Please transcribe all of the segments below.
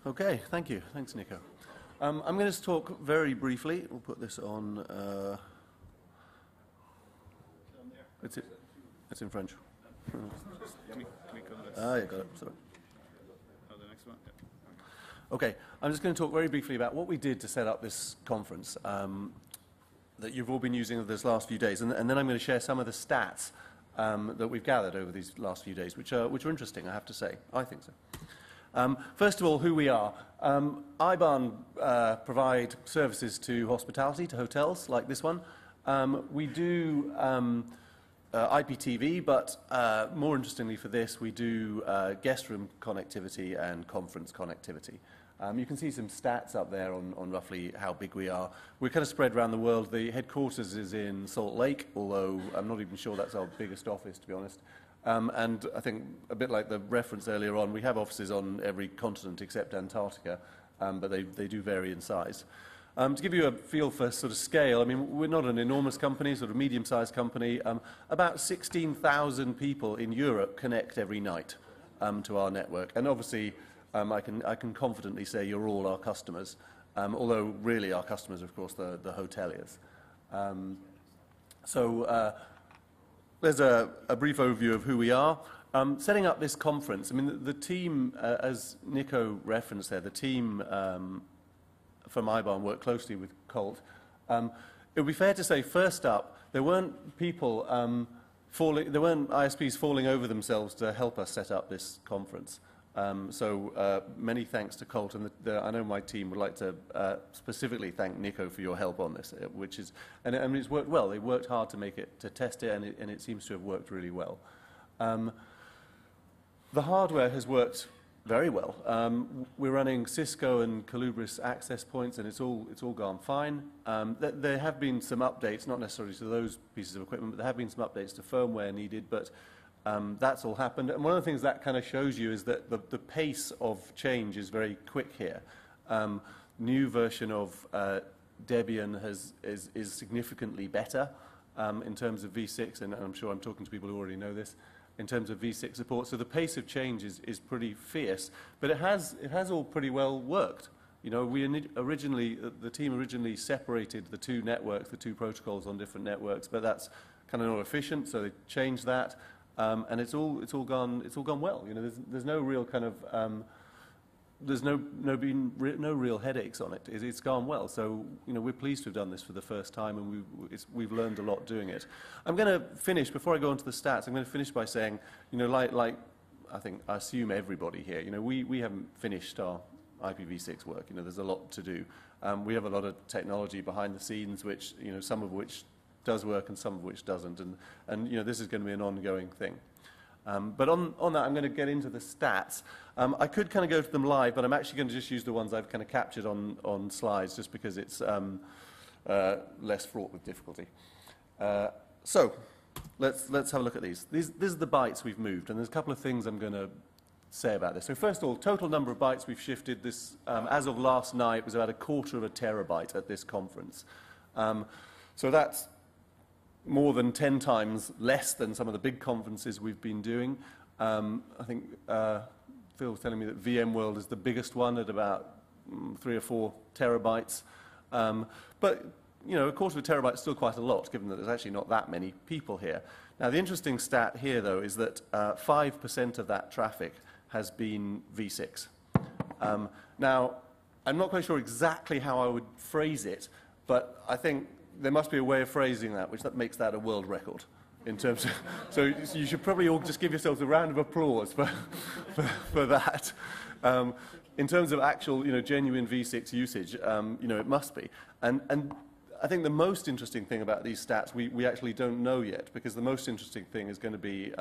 Okay, thank you. Thanks, Nico. I'm going to talk very briefly. We'll put this on. It's in French. Ah, you got it. Sorry. Oh, the next one? Yeah. Okay, I'm just going to talk very briefly about what we did to set up this conference that you've all been using this last few days, and then I'm going to share some of the stats that we've gathered over these last few days, which are interesting, I have to say. I think so. First of all, who we are. Ibahn provide services to hospitality, to hotels like this one. We do IPTV, but more interestingly for this, we do guest room connectivity and conference connectivity. You can see some stats up there on roughly how big we are. We're kind of spread around the world. The headquarters is in Salt Lake, although I'm not even sure that's our biggest office, to be honest. And I think, a bit like the reference earlier on, we have offices on every continent except Antarctica, but they do vary in size. To give you a feel for sort of scale, I mean, we're not an enormous company, sort of medium-sized company. About 16,000 people in Europe connect every night to our network. And obviously, I can confidently say you're all our customers, although really our customers are, of course, the hoteliers. There's a brief overview of who we are. Setting up this conference, I mean, the team, as Nico referenced there, the team from Ibahn worked closely with Colt. It would be fair to say, first up, there weren't people there weren't ISPs falling over themselves to help us set up this conference. Many thanks to Colt, and I know my team would like to specifically thank Nico for your help on this, which is, and it's worked well. They worked hard to make it, to test it, and it seems to have worked really well. The hardware has worked very well. We're running Cisco and Colubris access points, and it's all gone fine. There have been some updates, not necessarily to those pieces of equipment, but there have been some updates to firmware needed, but that's all happened. And one of the things that kind of shows you is that the pace of change is very quick here. New version of Debian is significantly better in terms of V6, and I'm sure I'm talking to people who already know this, in terms of V6 support. So the pace of change is pretty fierce, but it has all pretty well worked. You know, the team originally separated the two networks, the two protocols on different networks, but that's kind of not efficient, so they changed that. And it's all gone well. You know, there's no real kind of there's no real headaches on it. It's gone well. So you know, we're pleased to have done this for the first time, and we've learned a lot doing it. I'm going to finish before I go into the stats. I'm going to finish by saying, you know, like I assume everybody here, you know, we haven't finished our IPv6 work. You know, there's a lot to do. We have a lot of technology behind the scenes, which, you know, some of which does work and some of which doesn't, and you know, this is going to be an ongoing thing. But on that, I'm going to get into the stats. I could kind of go to them live, but I'm actually going to just use the ones I've kind of captured on slides, just because it's less fraught with difficulty. So let's have a look at these. These are the bytes we've moved, and there's a couple of things I'm going to say about this. So first of all, total number of bytes we've shifted. This, as of last night, was about 1/4 terabyte at this conference. So that's more than 10 times less than some of the big conferences we've been doing. I think Phil was telling me that VMworld is the biggest one at about 3 or 4 terabytes. But you know, 1/4 terabyte is still quite a lot, given that there's actually not that many people here. Now, the interesting stat here, though, is that 5% of that traffic has been V6. Now, I'm not quite sure exactly how I would phrase it, but I think there must be a way of phrasing that, makes that a world record in terms of, so you should probably all just give yourselves a round of applause for that. In terms of actual, you know, genuine V6 usage, you know, it must be. And I think the most interesting thing about these stats, we actually don't know yet, because the most interesting thing is going to be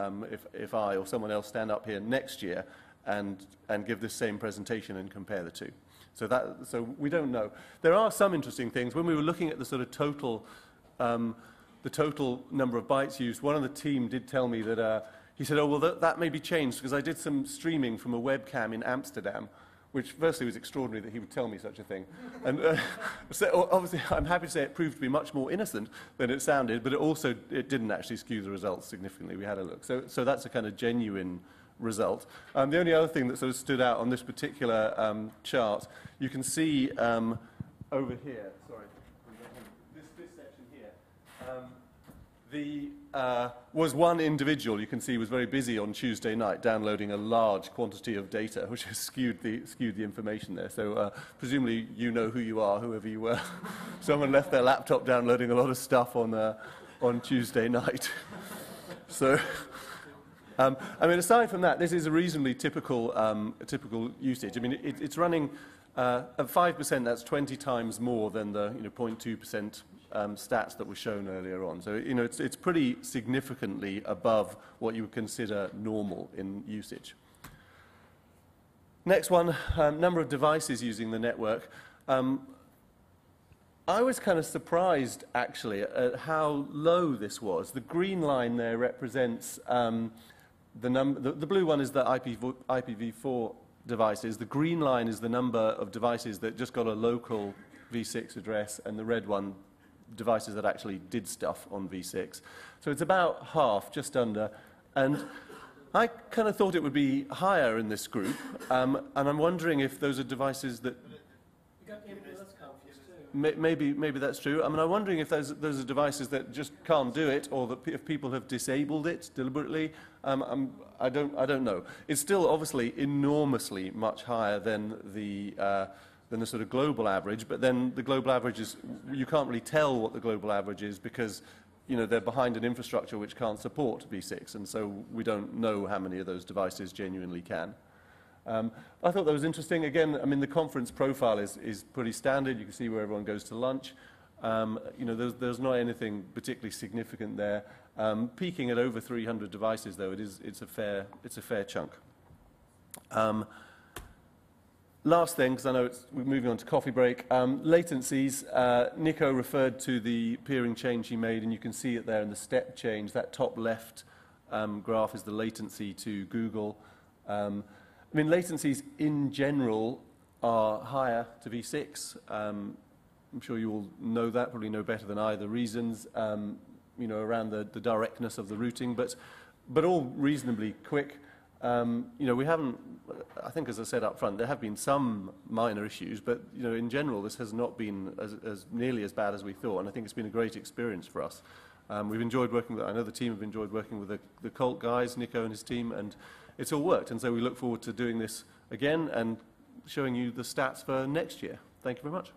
if I or someone else stand up here next year and give this same presentation and compare the two. So we don't know. There are some interesting things. When we were looking at the sort of total number of bytes used, one of the team did tell me that he said, "Oh, well, that may be changed because I did some streaming from a webcam in Amsterdam," which firstly was extraordinary that he would tell me such a thing. And so obviously, I'm happy to say it proved to be much more innocent than it sounded, but it didn't actually skew the results significantly. We had a look. So that's a kind of genuine result. The only other thing that sort of stood out on this particular chart, you can see over here, sorry, this section here, was one individual you can see was very busy on Tuesday night downloading a large quantity of data, which has skewed the information there. So presumably you know who you are, whoever you were. Someone left their laptop downloading a lot of stuff on Tuesday night. So, I mean, aside from that, this is a reasonably typical usage. I mean, it's running at 5%. That's 20 times more than the 0.2% stats that were shown earlier on. So, it's pretty significantly above what you would consider normal in usage. Next one, number of devices using the network. I was kind of surprised, actually, at how low this was. The green line there represents the blue one is the IPv4 devices. The green line is the number of devices that just got a local V6 address, and the red one, devices that actually did stuff on V6. So it's about half, just under. And I kind of thought it would be higher in this group, and I'm wondering if those are devices that... Maybe that's true. I mean, I'm wondering if those are devices that just can't do it, or that if people have disabled it deliberately. I don't know. It's still obviously enormously much higher than the sort of global average. But then the global average is, you can't really tell what the global average is because they're behind an infrastructure which can't support V6, and so we don't know how many of those devices genuinely can. I thought that was interesting. Again, I mean, the conference profile is pretty standard. You can see where everyone goes to lunch. There's not anything particularly significant there. Peaking at over 300 devices, though, it's a fair chunk. Last thing, because I know we're moving on to coffee break. Latencies. Nico referred to the peering change he made, and you can see it there in the step change. That top left graph is the latency to Google. I mean, latencies in general are higher to V6. I'm sure you all know that, probably know better than I, the reasons, around the directness of the routing, but all reasonably quick. We haven't, I think as I said up front, there have been some minor issues, but in general this has not been as nearly as bad as we thought, and I think it's been a great experience for us. We've enjoyed working with, I know the team have enjoyed working with the Colt guys, Nico and his team, and it's all worked, and so we look forward to doing this again and showing you the stats for next year. Thank you very much.